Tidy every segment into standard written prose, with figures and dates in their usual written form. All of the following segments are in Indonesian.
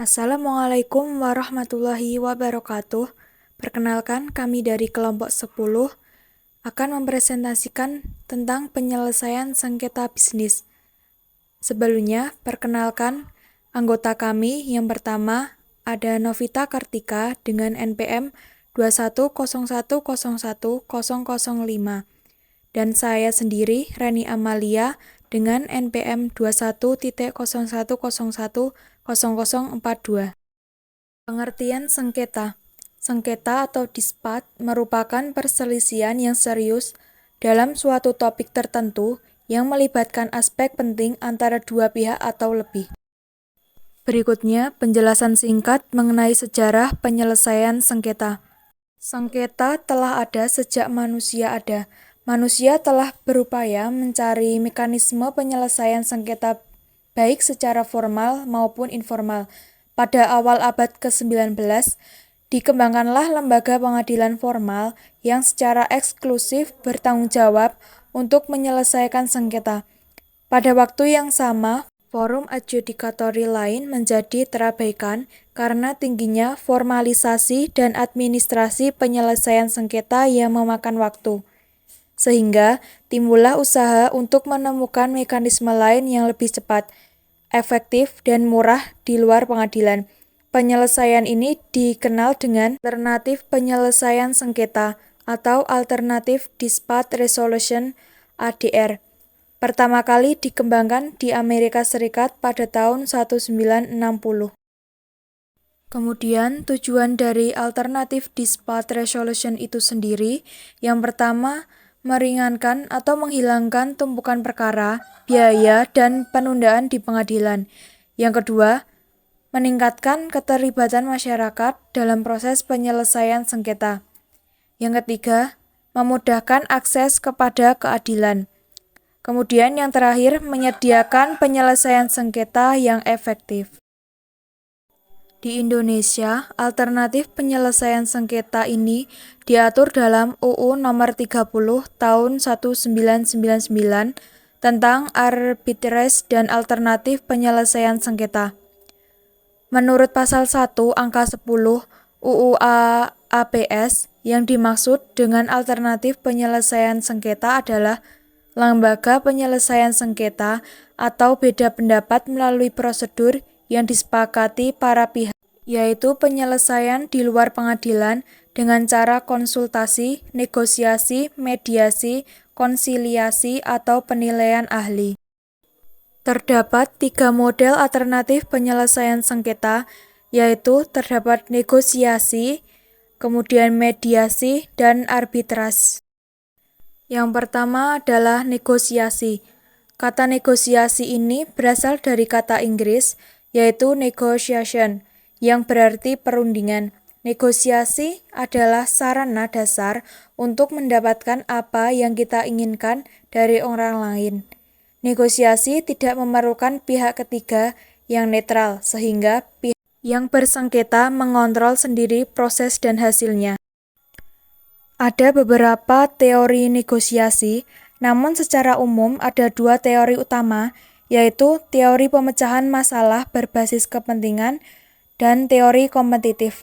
Assalamualaikum warahmatullahi wabarakatuh. Perkenalkan, kami dari kelompok 10 akan mempresentasikan tentang penyelesaian sengketa bisnis. Sebelumnya, perkenalkan anggota kami. Yang pertama, ada Novita Kartika dengan NPM 2101010005 dan saya sendiri, Reni Amalia, dengan NPM 21.01010042. Pengertian sengketa. Sengketa atau dispat merupakan perselisihan yang serius dalam suatu topik tertentu yang melibatkan aspek penting antara dua pihak atau lebih. Berikutnya, penjelasan singkat mengenai sejarah penyelesaian sengketa. Sengketa telah ada sejak manusia ada. Manusia telah berupaya mencari mekanisme penyelesaian sengketa baik secara formal maupun informal. Pada awal abad ke-19, dikembangkanlah lembaga pengadilan formal yang secara eksklusif bertanggung jawab untuk menyelesaikan sengketa. Pada waktu yang sama, forum adjudikatori lain menjadi terabaikan karena tingginya formalisasi dan administrasi penyelesaian sengketa yang memakan waktu. Sehingga timbullah usaha untuk menemukan mekanisme lain yang lebih cepat, efektif, dan murah di luar pengadilan. Penyelesaian ini dikenal dengan alternatif penyelesaian sengketa atau Alternative Dispute Resolution (ADR). Pertama kali dikembangkan di Amerika Serikat pada tahun 1960. Kemudian, tujuan dari Alternative Dispute Resolution itu sendiri, yang pertama, meringankan atau menghilangkan tumpukan perkara, biaya, dan penundaan di pengadilan. Yang kedua, meningkatkan keterlibatan masyarakat dalam proses penyelesaian sengketa. Yang ketiga, memudahkan akses kepada keadilan. Kemudian yang terakhir, menyediakan penyelesaian sengketa yang efektif. Di Indonesia, alternatif penyelesaian sengketa ini diatur dalam UU Nomor 30 Tahun 1999 tentang arbitrase dan alternatif penyelesaian sengketa. Menurut pasal 1 angka 10 UU APS, yang dimaksud dengan alternatif penyelesaian sengketa adalah lembaga penyelesaian sengketa atau beda pendapat melalui prosedur yang disepakati para pihak, yaitu penyelesaian di luar pengadilan dengan cara konsultasi, negosiasi, mediasi, konsiliasi, atau penilaian ahli. Terdapat 3 model alternatif penyelesaian sengketa, yaitu terdapat negosiasi, kemudian mediasi, dan arbitrase. Yang pertama adalah negosiasi. Kata negosiasi ini berasal dari kata Inggris, yaitu negotiation, yang berarti perundingan. Negosiasi adalah sarana dasar untuk mendapatkan apa yang kita inginkan dari orang lain. Negosiasi tidak memerlukan pihak ketiga yang netral, sehingga pihak yang bersengketa mengontrol sendiri proses dan hasilnya. Ada beberapa teori negosiasi, namun secara umum ada 2 teori utama, yaitu teori pemecahan masalah berbasis kepentingan dan teori kompetitif.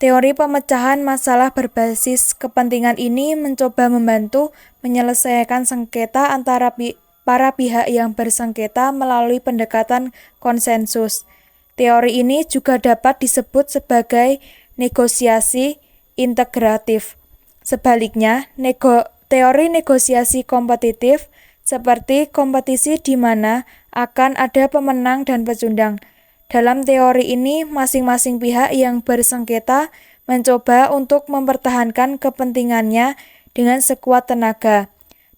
Teori pemecahan masalah berbasis kepentingan ini mencoba membantu menyelesaikan sengketa antara para pihak yang bersengketa melalui pendekatan konsensus. Teori ini juga dapat disebut sebagai negosiasi integratif. Sebaliknya, teori negosiasi kompetitif seperti kompetisi di mana akan ada pemenang dan pecundang. Dalam teori ini, masing-masing pihak yang bersengketa mencoba untuk mempertahankan kepentingannya dengan sekuat tenaga,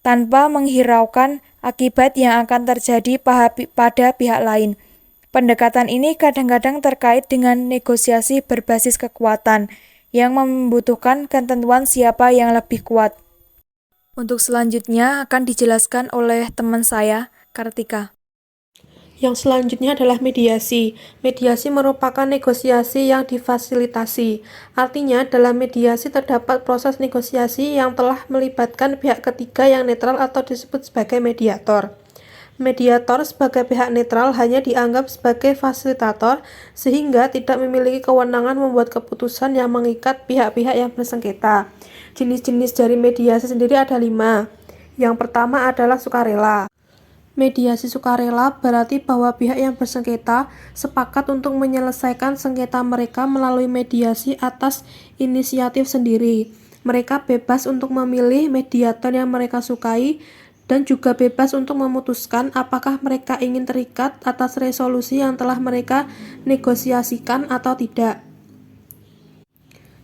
tanpa menghiraukan akibat yang akan terjadi pada pihak lain. Pendekatan ini kadang-kadang terkait dengan negosiasi berbasis kekuatan, yang membutuhkan ketentuan siapa yang lebih kuat. Untuk selanjutnya akan dijelaskan oleh teman saya, Kartika. Yang selanjutnya adalah mediasi. Mediasi merupakan negosiasi yang difasilitasi. Artinya, dalam mediasi terdapat proses negosiasi yang telah melibatkan pihak ketiga yang netral atau disebut sebagai mediator. Mediator sebagai pihak netral hanya dianggap sebagai fasilitator sehingga tidak memiliki kewenangan membuat keputusan yang mengikat pihak-pihak yang bersengketa. Jenis-jenis dari mediasi sendiri ada 5. Yang pertama adalah sukarela. Mediasi sukarela berarti bahwa pihak yang bersengketa sepakat untuk menyelesaikan sengketa mereka melalui mediasi atas inisiatif sendiri. Mereka bebas untuk memilih mediator yang mereka sukai dan juga bebas untuk memutuskan apakah mereka ingin terikat atas resolusi yang telah mereka negosiasikan atau tidak.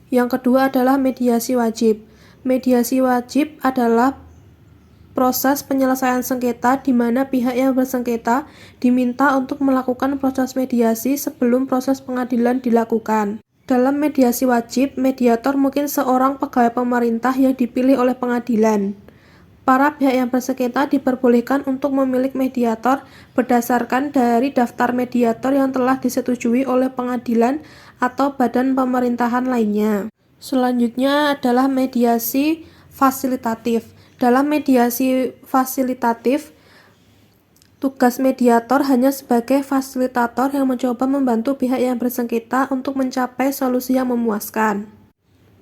Yang kedua adalah mediasi wajib. Mediasi wajib adalah proses penyelesaian sengketa di mana pihak yang bersengketa diminta untuk melakukan proses mediasi sebelum proses pengadilan dilakukan. Dalam mediasi wajib, mediator mungkin seorang pegawai pemerintah yang dipilih oleh pengadilan. Para pihak yang bersengketa diperbolehkan untuk memilih mediator berdasarkan dari daftar mediator yang telah disetujui oleh pengadilan atau badan pemerintahan lainnya. Selanjutnya adalah mediasi fasilitatif. Dalam mediasi fasilitatif, tugas mediator hanya sebagai fasilitator yang mencoba membantu pihak yang bersengketa untuk mencapai solusi yang memuaskan.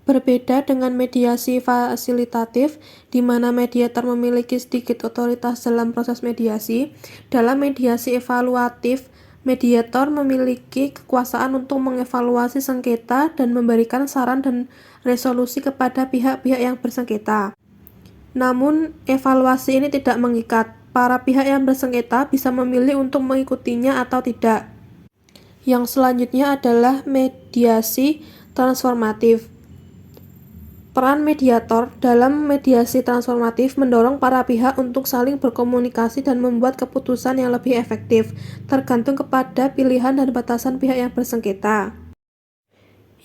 Berbeda dengan mediasi fasilitatif, di mana mediator memiliki sedikit otoritas dalam proses mediasi, dalam mediasi evaluatif, mediator memiliki kekuasaan untuk mengevaluasi sengketa dan memberikan saran dan resolusi kepada pihak-pihak yang bersengketa. Namun, evaluasi ini tidak mengikat. Para pihak yang bersengketa bisa memilih untuk mengikutinya atau tidak. Yang selanjutnya adalah mediasi transformatif. Peran mediator dalam mediasi transformatif mendorong para pihak untuk saling berkomunikasi dan membuat keputusan yang lebih efektif, tergantung kepada pilihan dan batasan pihak yang bersengketa.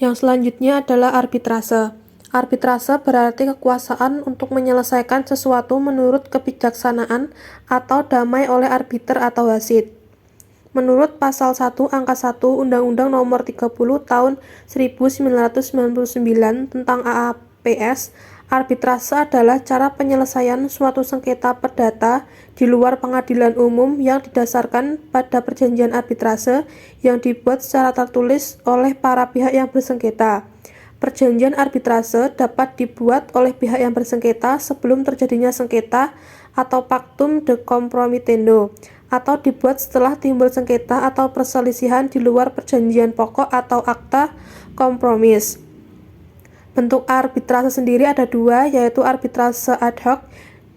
Yang selanjutnya adalah arbitrase. Arbitrase berarti kekuasaan untuk menyelesaikan sesuatu menurut kebijaksanaan atau damai oleh arbiter atau wasit. Menurut Pasal 1 Angka 1 Undang-Undang Nomor 30 Tahun 1999 tentang AAPS, arbitrase adalah cara penyelesaian suatu sengketa perdata di luar pengadilan umum yang didasarkan pada perjanjian arbitrase yang dibuat secara tertulis oleh para pihak yang bersengketa. Perjanjian arbitrase dapat dibuat oleh pihak yang bersengketa sebelum terjadinya sengketa atau pactum de compromitendo, atau dibuat setelah timbul sengketa atau perselisihan di luar perjanjian pokok atau akta kompromis. Bentuk arbitrase sendiri ada 2, yaitu arbitrase ad hoc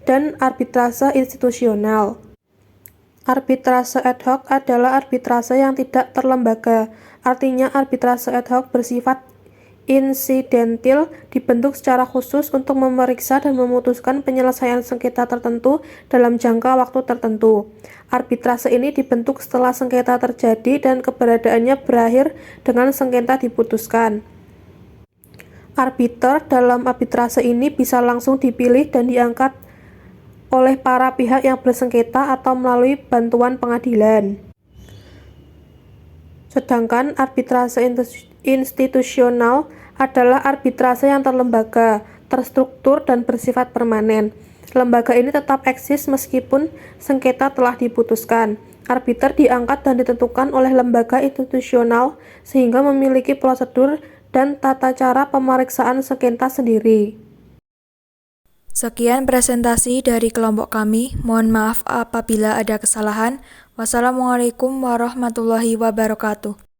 dan arbitrase institusional. Arbitrase ad hoc adalah arbitrase yang tidak terlembaga. Artinya arbitrase ad hoc bersifat insidentil, dibentuk secara khusus untuk memeriksa dan memutuskan penyelesaian sengketa tertentu dalam jangka waktu tertentu. Arbitrase ini dibentuk setelah sengketa terjadi dan keberadaannya berakhir dengan sengketa diputuskan. Arbiter dalam arbitrase ini bisa langsung dipilih dan diangkat oleh para pihak yang bersengketa atau melalui bantuan pengadilan. Sedangkan arbitrase institusional adalah arbitrase yang terlembaga, terstruktur, dan bersifat permanen. Lembaga ini tetap eksis meskipun sengketa telah diputuskan. Arbiter diangkat dan ditentukan oleh lembaga institusional sehingga memiliki prosedur dan tata cara pemeriksaan sengketa sendiri. Sekian presentasi dari kelompok kami. Mohon maaf apabila ada kesalahan. Wassalamualaikum warahmatullahi wabarakatuh.